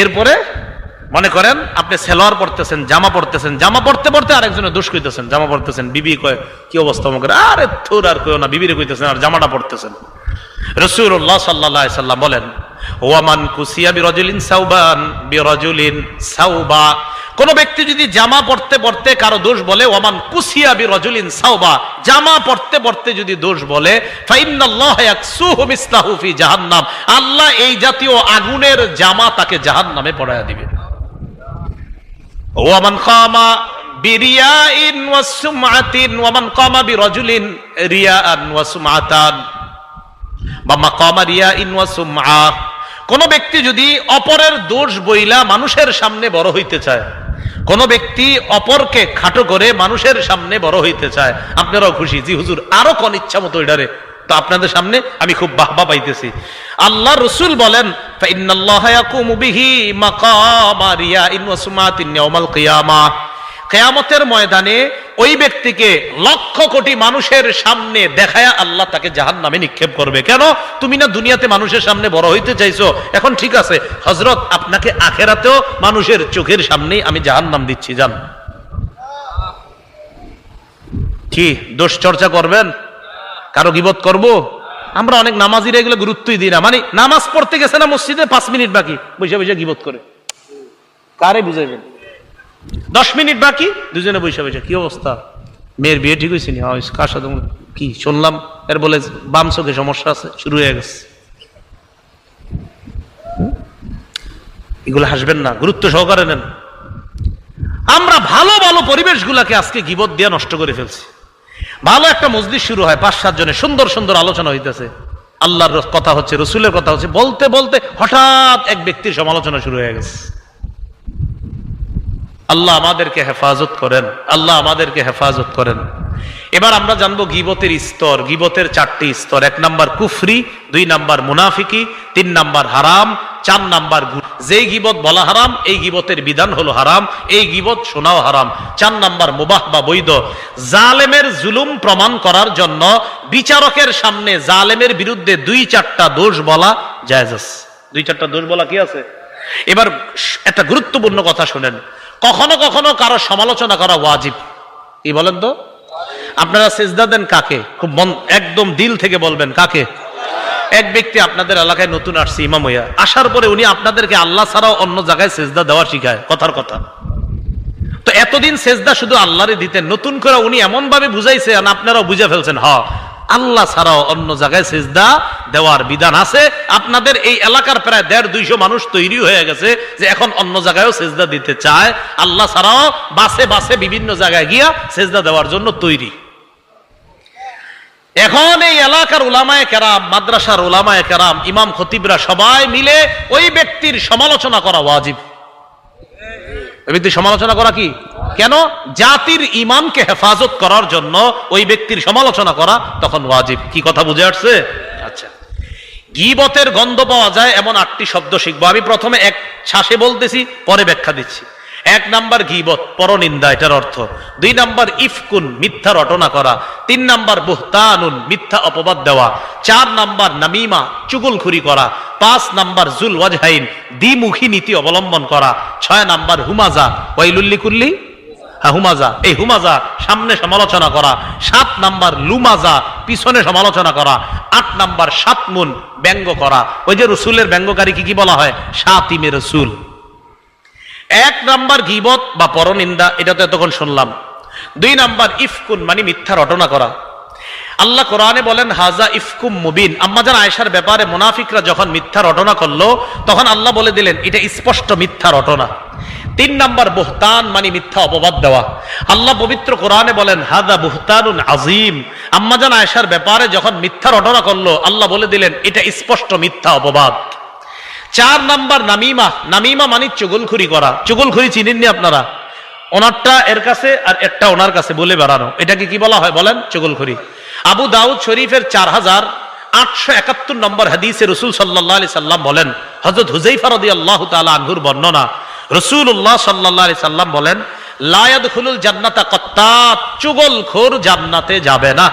এরপরে মনে করেন আপনি সালোয়ার পরতেছেন, জামা পরতেছেন, জামা পরতে পরতে আরেকজনের দোষ কইতেছেন, জামা পরতেছেন, বিবি কয় কি অবস্থা মুখের, আরে তোর আর কইও না, বিবিরে কইতেছেন আর জামাটা পরতেছেন। রাসূলুল্লাহ সাল্লাল্লাহু আলাইহি সাল্লাম বলেন, ওয়ামান কুসিয়া বিরাজুলিন সাওবান বিরাজুলিন সাওবা, কোন ব্যক্তি যদি জামা পড়তে পড়তে কারো দোষ বলে, ওয়ামান কুসিয়া বিরাজুলিন সাওবা, জামা পড়তে পড়তে যদি দোষ বলে, ফাইন্নাল্লাহা ইয়াকসুহু মিসলাহু ফি জাহান্নাম, আল্লাহ এই জাতীয় আগুনের জামা তাকে জাহান্নামে পরায়া দিবে। ওয়ামান কামা বিরিয়াইন ওয়া সুমআতিন, ওয়ামান কামা বিরাজুলিন রিয়াআন ওয়া সুমআতান বা মাকামা রিয়াইন ওয়া সুমআ, কোন ব্যক্তি যদি অপরের দোষ বইলা মানুষের সামনে বড় হইতে চায়, কোন ব্যক্তি অপরকে খাটো করে মানুষের সামনে বড় হইতে চায়, আপনারাও খুশি, জি হুজুর আরো কোন ইচ্ছা মতো এটারে, তো আপনাদের সামনে আমি খুব বাহবা পাইতেছি। আল্লাহ রসুল বলেন, ফাইন্নাল্লাহা ইয়াকুমু বিহি মাকামা রিয়াইন ওয়া সুমআতিন ইয়াউমাল কিয়ামাহ, কিয়ামতের ময়দানে ওই ব্যক্তিকে লক্ষ কোটি মানুষের সামনে দেখায়া আল্লাহ তাকে জাহান্নামে নিক্ষেপ করবে। কেন? তুমি না দুনিয়াতে মানুষের সামনে বড় হইতে চাইছো, এখন ঠিক আছে হযরত আপনাকে আখেরাতেও মানুষের চোখের সামনেই আমি জাহান্নাম দিচ্ছি, জান কি দোষ চর্চা করবেন? কারো গীবত করব? আমরা অনেক নামাজিরা এগুলো গুরুত্বই দিই না, মানে নামাজ পড়তে গেছে না মসজিদে 5 মিনিট বাকি বসে বসে গীবত করে, কারে বুঝাইবেন? 10 মিনিট বাকি দুজনে বসে বসে, কি অবস্থা, মেয়ের বিয়ে ঠিক হয়েছে নি, কার সাথে কি শুনলাম, এর বলে বাম চোখে সমস্যা আছে, শুরু হয়ে গেছে। এগুলো হাসবেন না, গুরুত্ব সহকারে নেন। আমরা ভালো ভালো পরিবেশগুলাকে আজকে গীবত দিয়ে নষ্ট করে ফেলছি। ভালো একটা মজলিস শুরু হয়, 5-7 জনে সুন্দর সুন্দর আলোচনা হইতেছে, আল্লাহর কথা হচ্ছে, রসুলের কথা হচ্ছে, বলতে বলতে হঠাৎ এক ব্যক্তির সমালোচনা শুরু হয়ে গেছে। আল্লাহ আমাদেরকে হেফাজত করেন, আল্লাহ আমাদেরকে হেফাজত করেন। এবার আমরা জানবো গীবতের স্তর। গীবতের 4টি স্তর। 1 নাম্বার কুফরি, 2 নাম্বার মুনাফিকি, 3 নাম্বার হারাম, 4 নাম্বার গুনাহ। যেই গীবত বলা হারাম, এই গীবতের বিধান হলো হারাম, এই গীবত শোনাও হারাম। 4 নাম্বার মুবাহ বা বৈধ। জালেমের জুলুম প্রমাণ করার জন্য বিচারকের সামনে জালেমের বিরুদ্ধে 2-4টা দোষ বলা জায়েজ আছে। 2-4টা দোষ বলা কি আছে? এবার একটা গুরুত্বপূর্ণ কথা শুনেন, কখনো কখনো কারো সমালোচনা করা ওয়াজিব। কি বলেন তো? আপনারা সিজদা দেন কাকে? খুব একদম দিল থেকে বলবেন কাকে? এক ব্যক্তি আপনাদের এলাকায় নতুন আসছে, ইমাম হইয়া আসার পরে উনি আপনাদেরকে আল্লাহ ছাড়াও অন্য জায়গায় সিজদা দেওয়া শিখায়, কথার কথা। তো এতদিন সিজদা শুধু আল্লাহরে দিতেন, নতুন করে উনি এমন ভাবে বুঝাইছে আর আপনারাও বুঝে ফেলছেন, হ্যাঁ আল্লাহ ছাড়াও অন্য জায়গায় সিজদা দেওয়ার বিধান আছে। আপনাদের এই এলাকার প্রায় 150-200 মানুষ তৈরি হয়ে গেছে যে এখন অন্য জায়গায়ও সিজদা দিতে চায়, আল্লাহ ছাড়াও বাসে বাসে বিভিন্ন জায়গায় গিয়া সিজদা দেওয়ার জন্য তৈরি। এখন এই এলাকার উলামায়ে কেরাম, মাদ্রাসার উলামায়ে কেরাম, ইমাম খতিবরা সবাই মিলে ওই ব্যক্তির সমালোচনা করা ওয়াজিব। ওই ব্যক্তির সমালোচনা করা কি? কেন? জাতির ইমানকে হেফাজত করার জন্য ওই ব্যক্তির সমালোচনা করা তখন ওয়াজিব। কি কথা বুঝে আসছে? আচ্ছা, গীবতের গন্ধ পাওয়া যায় এমন 8টি শব্দ শিখবো। আমি প্রথমে এক শ্বাসে বলতেছি, পরে ব্যাখ্যা দিচ্ছি। 1 নাম্বার গীবত, পরনিন্দা, এটার অর্থ। 2 নাম্বার ইফকুন, মিথ্যা রটনা করা। 3 নাম্বার বুহতানুন, মিথ্যা অপবাদ দেওয়া। 4 নাম্বার নামিমা, চুগলখুরি করা। 5 নাম্বার জুল ওয়াজহাইন, দ্বিমুখী নীতি অবলম্বন করা। 6 নাম্বার হুমাজা, ওয়াইলুল লিকুল্লি হুমাজা, এই হুমাজা সামনে সমালোচনা করা। 7 নাম্বার লুমাজা, পিছনে সমালোচনা করা। 8 নাম্বার শাতমুন, ব্যঙ্গ করা। ওই যে রসুলের ব্যঙ্গকারী কি বলা হয়? শাতিমে রসুল। 1 নাম্বার গীবত বা পরনিন্দা, এটা তো এতক্ষণ শুনলাম। 2 নাম্বার ইফকুন, মানে মিথ্যা রটনা করা। আল্লাহ কোরআনে বলেন হাজা ইফকুম মুবিন। আম্মাজান আয়েশার ব্যাপারে মুনাফিকরা যখন মিথ্যা রটনা করলো তখন আল্লাহ বলে দিলেন এটা স্পষ্ট মিথ্যা রটনা। 3 নাম্বার বুহতান, মানে মিথ্যা অপবাদ দেওয়া। আল্লাহ পবিত্র কোরআনে বলেন হাদা বুহতানুন আজিম। আম্মাজান আয়েশার ব্যাপারে যখন মিথ্যা রটনা করলো আল্লাহ বলে দিলেন এটা স্পষ্ট মিথ্যা অপবাদ। 4 নাম্বার নামিমা। নামিমা মানে চুগলখুরি করা। চুগলখুরি চিনেননি আপনারা? ওনারটা এর কাছে আর একটা ওনার কাছে বলে বেড়ানো, এটাকে কি বলা হয় বলেন? চুগলখুরি। আবু দাউদ শরীফের 4871 নম্বর হাদিসে রাসূল সাল্লাল্লাহু আলাইহি সাল্লাম বলেন, হযরত হুযায়ফা রাদিয়াল্লাহু তাআলা আনহুর বর্ণনা, রাসূলুল্লাহ সাল্লাল্লাহু আলাইহি সাল্লাম বলেন লা ইয়াদখুলুল জান্নাতা কাত্তাত, চুগলখোর জান্নাতে যাবে না।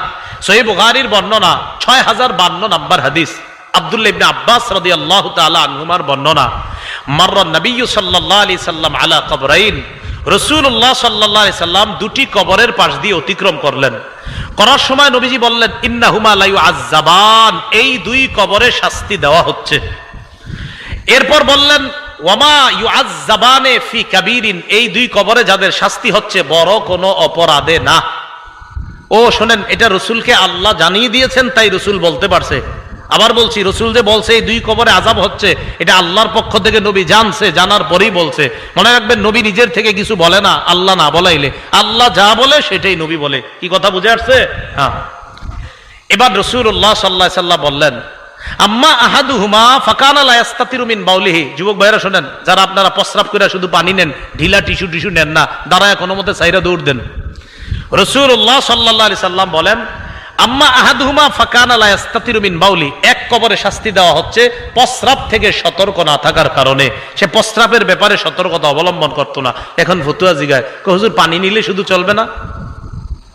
সহিহ বুখারীর বর্ণনা 6052 নম্বর হাদিস। আব্দুল্লাহ ইবনে আব্বাস রাদিয়াল্লাহু তাআলা আনহুমার বর্ণনা, মাররা নবী সাল্লাল্লাহু আলাইহি সাল্লাম আলা কবরাইন, রাসূলুল্লাহ সাল্লাল্লাহু আলাইহি সাল্লাম 2টি কবরের পাশ দিয়ে অতিক্রম করলেন। করার সময় নবীজি বললেন ইন্নাহুমা লা ইউআযাবান, এই 2 কবরে শাস্তি দেওয়া হচ্ছে। এরপর বললেন ওয়ামা ইউআযযাবানে ফি কাবীরিন, এই দুই কবরে যাদের শাস্তি হচ্ছে বড় কোনো অপরাধে না। ও শোনেন, এটা রসুলকে আল্লাহ জানিয়ে দিয়েছেন, তাই রসুল বলতে পারছে। আবার বলছি, রসুল যে বলছে এই দুই কবরে আযাব হচ্ছে, এটা আল্লাহর পক্ষ থেকে নবী জানছে, জানার পরেই বলছে। মনে রাখবেন, নবী নিজের থেকে কিছু বলে না, আল্লাহ না বলাইলে। আল্লাহ যা বলে সেটাই নবী বলে। কি কথা বুঝে আসছে? হ্যাঁ। এবার রাসূলুল্লাহ সাল্লাল্লাহু আলাইহি ওয়াসাল্লাম বললেন, আম্মা আহাদুহুমা ফাকানা লা ইস্তাতিরু মিন বাউলিহি। যুবক ভাইরা শোনেন, যারা আপনারা প্রস্রাব করে শুধু পানি নেন, ঢিলা টিস্যু নেন না, দাঁড়ায় কোনো মতে সাইরা দৌড় দেন। রাসূলুল্লাহ সাল্লাল্লাহু আলাইহি সাল্লাম বলেন, আম্মা আহাদুহুমা ফাকানা লা ইস্তাতিরু মিন বাউলি, এক কবরে শাস্তি দেওয়া হচ্ছে প্রস্রাব থেকে সতর্ক না থাকার কারণে। সে প্রস্রাবের ব্যাপারে সতর্কতা অবলম্বন করতো না। এখন ফতুয়া জিগায়, হুজুর পানি নিলে শুধু চলবে না?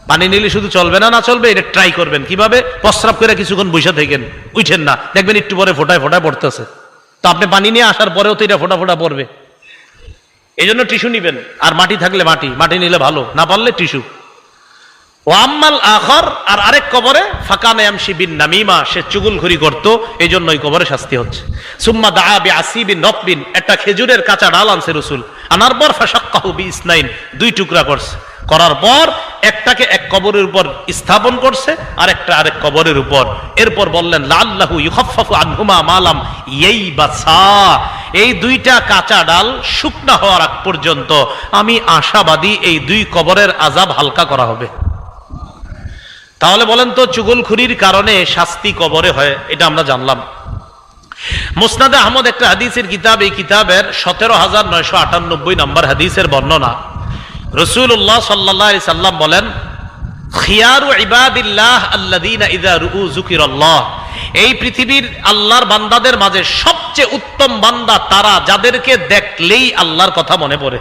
পানি নিলে শুধু চলবে না? না চলবে, এটা ট্রাই করবেন। কিভাবে? প্রস্রাব করে কিছুক্ষণ বসে থাকেন, উঠেন না, দেখবেন একটু পরে ফোটায় ফোটায় পড়তেছে। তো আপনি পানি নিয়ে আসার পরেও তো এটা ফোটা ফোটা পড়বে। এই জন্য টিস্যু নিবেন, আর মাটি থাকলে মাটি নিলে ভালো, না পারলে টিস্যু। ও আম্মাল আখর, আর আরেক কবরে ফাকানা ইয়ামশি বিন নামিমা, সে চুগলখড়ি করত, এই জন্য ওই কবরে শাস্তি হচ্ছে। সুম্মা দাআ বিআসিবিন নতবিন, একটা খেজুরের কাঁচা ডাল আনছে রাসূল, আনার পর ফাশাক্কাহু বিইসনাইন, দুই টুকরা করছে, করার পর একটাকে এক কবরের উপর স্থাপন করছে, আর একটা আরেক কবরের উপর। এরপর বললেন লাআল্লাহু ইউখাফফাফু আনহুমা মালাম ইয়াইবাসা, এই দুইটা কাঁচা ডাল শুকনা হওয়ার আগ পর্যন্ত আমি আশাবাদী এই দুই কবরের আযাব হালকা করা হবে। তাহলে বলেন তো, চুগলখুরির কারণে শাস্তি কবরে হয়, এটা আমরা জানলাম। মুসনাদে আহমদ একটা হাদিসের কিতাব, এই কিতাবের 17,998 নম্বর হাদিসের বর্ণনা। রাসূলুল্লাহ সাল্লাল্লাহু আলাইহি সাল্লাম বলেন, খিয়ারু ইবাদিল্লাহ আল্লাযীনা ইযা রুউ যুকিরাল্লাহ, এই পৃথিবীর আল্লাহর বান্দাদের মাঝে সবচেয়ে উত্তম বান্দা তারা যাদেরকে দেখলেই আল্লাহর কথা মনে পড়ে।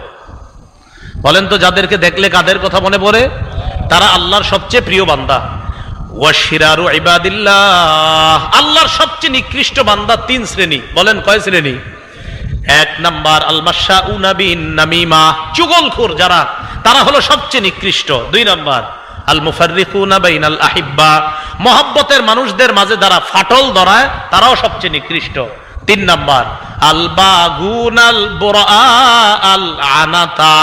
বলেন তো, যাদেরকে দেখলে কাদের কথা মনে পড়ে? তারা আল্লাহর সবচেয়ে প্রিয় বান্দা। ওয়াশিরারু ইবাদিল্লাহ, আল্লাহর সবচেয়ে নিকৃষ্ট বান্দা তিন শ্রেণী। বলেন কয় শ্রেণী? এক নাম্বার আল মাশাউনা বিন নামিমা, চুগলখোর যারা, তারা হলো সবচেয়ে নিকৃষ্ট। দুই নাম্বার আল মুফাররিকুনা বাইনাল আহিব্বা, মহব্বতের মানুষদের মাঝে যারা ফাটল ধরায়, তারাও সবচেয়ে নিকৃষ্ট। তিন নাম্বার আল বাগুনাল বুরা আল আনাতা,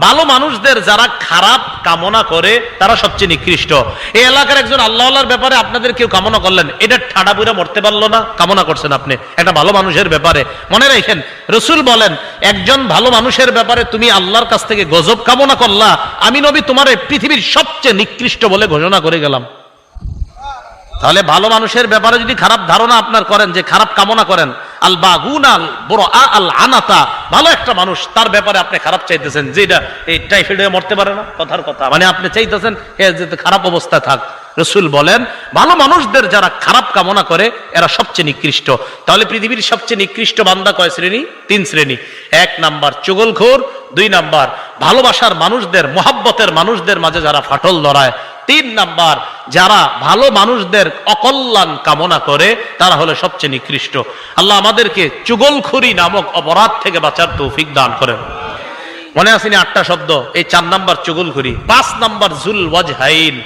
ভালো মানুষদের যারা খারাপ কামনা করে তারা সবচেয়ে নিকৃষ্ট। এই এলাকার একজন আল্লাহর ব্যাপারে আপনাদের কেউ কামনা করলেন, এটা ঠাডা বুড়া মরতে পারলো না, কামনা করছেন আপনি একটা ভালো মানুষের ব্যাপারে। মনে রাখেন, রাসূল বলেন, একজন ভালো মানুষের ব্যাপারে তুমি আল্লাহর কাছ থেকে গজব কামনা করলা, আমি নবী তোমার পৃথিবীর সবচেয়ে নিকৃষ্ট বলে ঘোষণা করে গেলাম। তাহলে ভালো মানুষের ব্যাপারে যদি খারাপ ধারণা আপনার করেন, যে খারাপ কামনা করেন, আল বাগুনাল বুরা আল আনাতা, ভালো একটা মানুষ, তার ব্যাপারে আপনি খারাপ চাইতেছেন, যে এটা এই টাইফয়েড হয়ে মরতে পারে না, কথার কথা, মানে আপনি চাইতেছেন যে খারাপ অবস্থায় থাক। রাসূল বলেন, ভালো মানুষদের যারা খারাপ কামনা করে এরা সবচেয়ে নিকৃষ্ট। তাহলে পৃথিবীর সবচেয়ে নিকৃষ্ট বান্দা কয় শ্রেণী? তিন শ্রেণী। এক নাম্বার চুগলখোর, দুই নাম্বার ভালোবাসার মানুষদের, মহব্বতের মানুষদের মাঝে যারা ফাটল ধরায়, তিন নাম্বার যারা ভালো মানুষদের অকল্যাণ কামনা করে, তারা হলো সবচেয়ে নিকৃষ্ট। আল্লাহ আমাদেরকে চুগলখুরি নামক অপরাধ থেকে বাঁচার তৌফিক দান করেন। মনে আসেনি 8টা শব্দ? এই 4 নাম্বার চুগলখুরি। 5 নাম্বার জুল ওয়াজহাইন,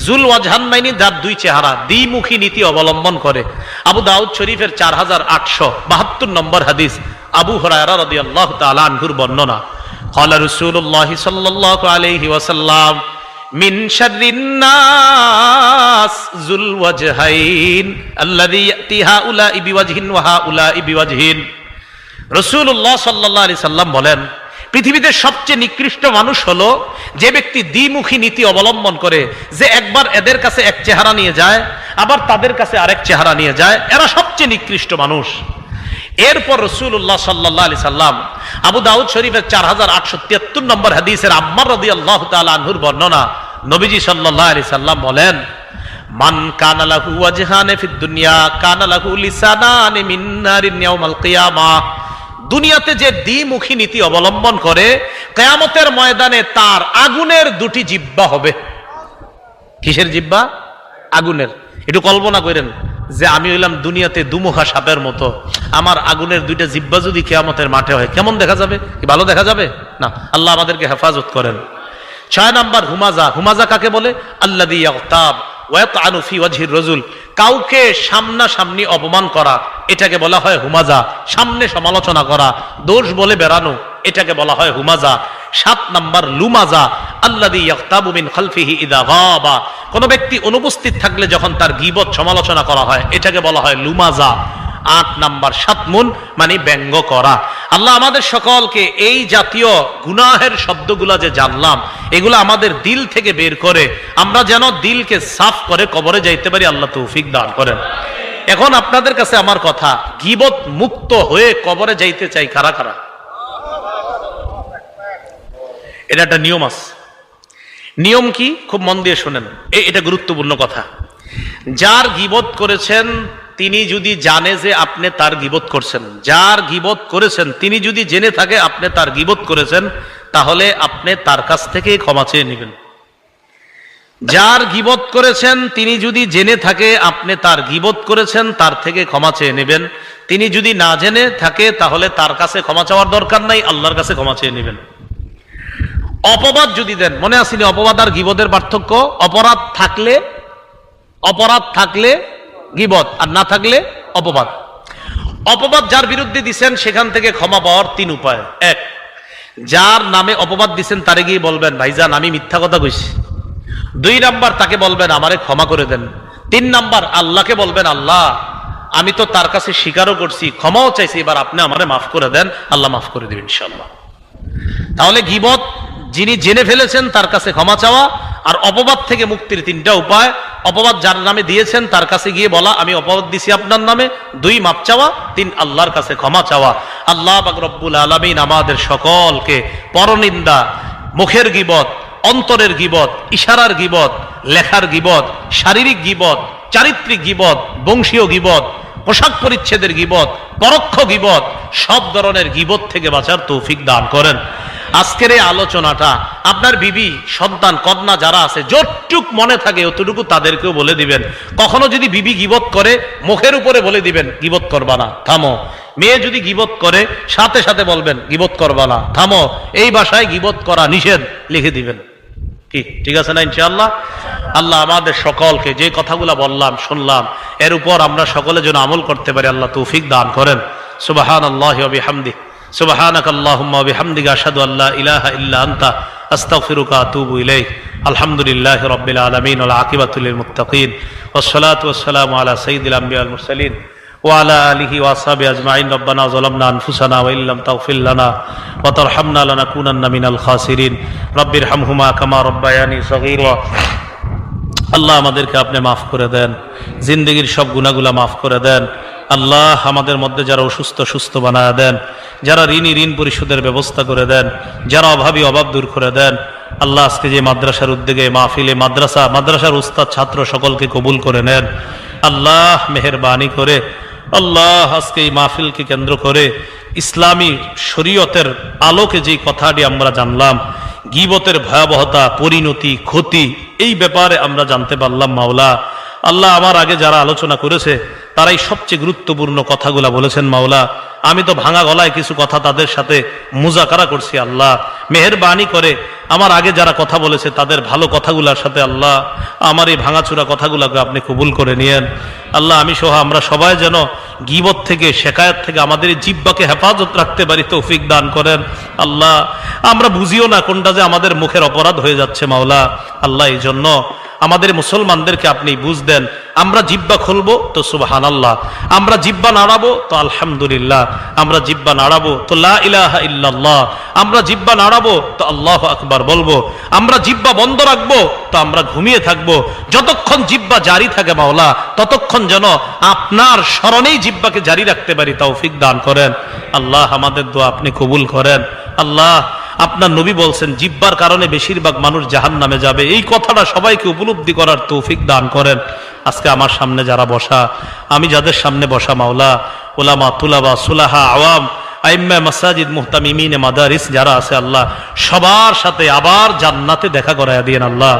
জুল ওয়াজহান মানে যার দুই চেহারা, দ্বিমুখী নীতি অবলম্বন করে। আবু দাউদ শরীফের 4872 নম্বর হাদিস, আবু হুরায়রা রাদিয়াল্লাহু তাআলা আনহুর বর্ণনা। ক্বালা রাসূলুল্লাহ সাল্লাল্লাহু আলাইহি ওয়াসাল্লাম, মিন শাররিন নাস যুল ওয়াজহাইন আল্লাযী ইয়াতি হাউলাই বিওয়াজহিন ওয়া হাউলাই বিওয়াজহিন। রাসূলুল্লাহ সাল্লাল্লাহু আলাইহি সাল্লাম বলেন, পৃথিবীতে সবচেয়ে নিকৃষ্ট মানুষ হলো যে ব্যক্তি দ্বিমুখী নীতি অবলম্বন করে, যে একবার এদের কাছে এক চেহারা নিয়ে যায়, আবার তাদের কাছে আরেক চেহারা নিয়ে যায়, এরা সবচেয়ে নিকৃষ্ট মানুষ। এরপর রাসূলুল্লাহ সাল্লাল্লাহু আলাইহি সাল্লাম আবু দাউদ শরীফের 4873 নম্বর হাদিসের আম্মার রাদিয়াল্লাহু তাআলা আনহুর বর্ণনা, নবীজি সাল্লাল্লাহু আলাইহি সাল্লাম বলেন, মান কানা লাহু ওয়াজহান ফিদ দুনিয়া কানা লাহু লিসানান মিন নারিন ইয়াউমাল কিয়ামাহ। দুনিয়াতে যে দ্বিমুখী নীতি অবলম্বন করে, কিয়ামতের ময়দানে তার আগুনের দুটি জিহ্বা হবে। কিসের জিহ্বা? আগুনের। একটু কল্পনা করেন যে আমি হইলাম দুনিয়াতে দুমুখা সাপের মতো, আমার আগুনের দুইটা জিহ্বা যদি কিয়ামতের মাঠে হয়, কেমন দেখা যাবে? কি ভালো দেখা যাবে? না, আল্লাহ আমাদেরকে হেফাজত করেন। 6 নাম্বার হুমাজা। হুমাজা কাকে বলে? আল্লাযী ইয়াগতাব ওয়া ইয়াতআনু ফি ওয়াজহির রাজুল, কাউকে সামনাসামনি অপমান করা এটাকে বলা হয় হুমাজা। সামনে সমালোচনা করা, দোষ বলে বেড়ানো এটাকে বলা হয় হুমাজা। 7 নাম্বার লুমাজা, আল্লাযী ইয়াগতাবু মিন খালফিহি ইযা গাবা। কোন ব্যক্তি অনুপস্থিত থাকলে যখন তার গীবত সমালোচনা করা হয় এটাকে বলা হয় লুমাজা। 8 নাম্বার শাতমুন, মানে ব্যঙ্গ করা। আল্লাহ আমাদের সকলকে এই জাতীয় গুনাহের শব্দগুলা যে জানলাম এগুলো আমাদের দিল থেকে বের করে আমরা যেন দিলকে সাফ করে কবরে যাইতে পারি, আল্লাহ তৌফিক দান করেন। এখন আপনাদের কাছে আমার কথা, গীবত মুক্ত হয়ে কবরে যাইতে চাই কারা কারা? এটা একটা নিয়ম আছে। নিয়ম কি? খুব মন দিয়ে শোনেন, এটা গুরুত্বপূর্ণ কথা। যার গীবত করেছেন তিনি যদি জানে যে আপনি তার গীবত করছেন, যার গীবত করেছেন তিনি যদি জেনে থাকে আপনি তার গীবত করেছেন, তাহলে আপনি তার কাছ থেকে ক্ষমা চেয়ে নেবেন। যার গীবত করেছেন তিনি যদি জেনে থাকে আপনি তার গীবত করেছেন, তার থেকে ক্ষমা চেয়ে নেবেন। তিনি যদি না জেনে থাকে তাহলে তার কাছে ক্ষমা চাওয়ার দরকার নাই, আল্লাহর কাছে ক্ষমা চেয়ে নেবেন। অপবাদ যদি দেন, মনে আসেনি অপবাদ আর গীবতের পার্থক্য? অপরাধ থাকলে গীবত, আর না থাকলে অপবাদ। অপবাদ যার বিরুদ্ধে দিচ্ছেন সেখান থেকে ক্ষমা পাওয়ার 3 উপায়। 1, যার নামে অপবাদ দিচ্ছেন তারে গিয়ে বলবেন ভাইজান আমি মিথ্যা কথা কইছি। 2 নাম্বার তাকে বলবেন আমারে ক্ষমা করে দেন। 3 নাম্বার আল্লাহকে বলবেন আল্লাহ আমি তো তার কাছে স্বীকারও করছি, ক্ষমাও চাইছি, এবার আপনি আমারে মাফ করে দেন, আল্লাহ মাফ করে দেবেন ইনশাআল্লাহ। তাহলে গীবত যিনি জেনে ফেলেছেন তার কাছে ক্ষমা চাওয়া, আর অপবাদ থেকে মুক্তির 3টা উপায়। অপবাদ যার নামে দিয়েছেন তার কাছে গিয়ে বলা আমি অপবাদ দিছি আপনার নামে। 2, মাপ চাওয়া। 3, আল্লাহর কাছে ক্ষমা চাওয়া। আল্লাহ পাক রব্বুল আলামিন আমাদের সকলকে পরনিন্দা, মুখের গীবত, অন্তরের গীবত, ইশারার গীবত, লেখার গীবত, শারীরিক গীবত, চারিত্রিক গীবত, বংশীয় গীবত, পোশাক পরিচ্ছেদের গীবত, পরোক্ষ গীবত, সব ধরনের গীবত থেকে বাঁচার তৌফিক দান করেন। আজকের এই আলোচনাটা আপনার বিবি, সন্তান, কন্যা যারা আছে যতটুক মনে থাকে অতটুকু তাদেরকেও বলে দিবেন। কখনো যদি বিবি গীবত করে মুখের উপরে বলে দিবেন গীবত করবা না, থামো। মেয়ে যদি গীবত করে সাথে সাথে বলবেন গীবত করবা না, থামো। এই ভাষায় গীবত করা নিষেধ লিখে দিবেন। কি ঠিক আছে না ইনশাআল্লাহ? আল্লাহ আমাদের সকলকে যে কথাগুলো বললাম শুনলাম এর উপর আমরা সকলে যেন আমল করতে পারি, আল্লাহ তৌফিক দান করেন। সুবহানাল্লাহি ওয়া বিহামদিহি, সুবহানাকা আল্লাহুম্মা ওয়া বিহামদিকা আশহাদু আল্লা ইলাহা ইল্লা আনতা আস্তাগফিরুকা ওয়া আতুবু ইলাইক। আলহামদুলিল্লাহি রাব্বিল আলামিন ওয়াল আকিবাতু লিল মুত্তাকিন ওয়াস সালাতু ওয়াস সালামু আলা সাইয়্যিদিল আমবিয়া ওয়াল মুরসালিন ওয়া আলা আলিহি ওয়া আসহাবিহি আজমাইন। রব্বানা যালামনা আনফুসানা ওয়া ইল্লাম তাগফির লানা ওয়া তারহামনা লানাকুনান্না মিনাল খাসিরিন। রব্বিরহামহুমা কামা রাব্বায়ানি সগীরা। আল্লাহ আমাদেরকে আপনি মাফ করে দেন, জিন্দেগীর সব গুনাহগুলা মাফ করে দেন। আল্লাহ আমাদের মধ্যে যারা অসুস্থ সুস্থ বানায় দেন, যারা ঋণী ঋণ পরিশোধের ব্যবস্থা করে দেন, যারা অভাবী অভাব দূর করে দেন। আল্লাহ আজকে যে মাদ্রাসার উদ্যোগে মাহফিলে মাদ্রাসার উস্তাদ ছাত্র সকলকে কবুল করে নেন। আল্লাহ মেহেরবানি করে আল্লাহ আজকে এই মাহফিলকে কেন্দ্র করে ইসলামী শরীয়তের আলোকে যে কথাটি আমরা জানলাম, গীবতের ভয়াবহতা, পরিণতি, ক্ষতি, এই ব্যাপারে আমরা জানতে পারলাম। মাওলা আল্লাহ আমার আগে যারা আলোচনা করেছে তারাই সবচেয়ে গুরুত্বপূর্ণ কথাগুলা বলেছেন। মাওলা আমি তো ভাঙা গলায় কিছু কথা তাদের সাথে মুজাকারা করছি। আল্লাহ মেহেরবানি করে আমার আগে যারা কথা বলেছে তাদের ভালো কথাগুলোর সাথে আল্লাহ আমার এই ভাঙাচুরা কথাগুলোকে আপনি কবুল করে নিয়েন। আল্লাহ আমি সহ আমরা সবাই যেন গীবত থেকে, শেকায়াত থেকে আমাদের এই জিহ্বাকে হেফাজত রাখতে পারি, তৌফিক দান করেন। আল্লাহ আমরা বুঝিও না কোনটা যে আমাদের মুখের অপরাধ হয়ে যাচ্ছে। মাওলা আল্লাহ এই জন্য আমাদের মুসলমানদেরকে আপনি বুঝ দেন। আমরা জিহ্বা খুলবো তো সুবহানাল্লাহ, আমরা জিহ্বা নাড়াবো তো আলহামদুলিল্লাহ, আমরা জিহ্বা নাড়াবো তো লা ইলাহা ইল্লাল্লাহ, আমরা জিহ্বা নাড়াবো তো আল্লাহু আকবার বলবো, আমরা জিহ্বা বন্ধ রাখবো তো আমরা ঘুমিয়ে থাকবো। যতক্ষণ জিহ্বা জারি থাকে মাওলা ততক্ষণ যেন আপনার স্মরণেই জিহ্বাকে জারি রাখতে পারি, তৌফিক দান করেন। আল্লাহ আমাদের দোয়া আপনি কবুল করেন। আল্লাহ আপনার নবী বলছেন জিহ্বার কারণে বেশিরভাগ মানুষ জাহান্নামে যাবে, এই কথাটা সবাইকে উপলব্ধি করার তৌফিক দান করেন। আজকে আমার সামনে যারা বসা, আমি যাদের সামনে বসা মাওলা, উলামা, তুলাবা, সুলাহা, আওয়াম, আইম্মা মাসাজিদ, মুহতামিমিন মাদারিস যারা আছে আল্লাহ সবার সাথে আবার জান্নাতে দেখা করায়া দিয়েন। আল্লাহ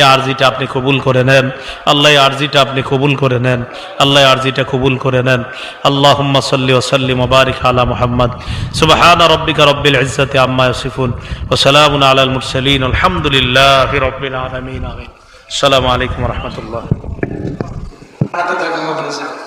এই আরজিটা আপনি কবুল করে নেন। আল্লাহ এই আরজিটা আপনি কবুল করে নেন। আল্লাহ এই আরজিটা কবুল করে নেন। আল্লাহুম্মা সাল্লি ওয়া সাল্লিম ওয়া বারিক আলা মুহাম্মদ। সুবহানা রাব্বিকা রাব্বিল ইজ্জাতি আম্মা ইয়াসিফুন ওয়া সালামুন আলাল মুরসালিন। আলহামদুলিল্লাহি রাব্বিল আলামিন। আমিন। আসসালামু আলাইকুম ওয়া রাহমাতুল্লাহ। হাতে টাকা মাদ্রাসা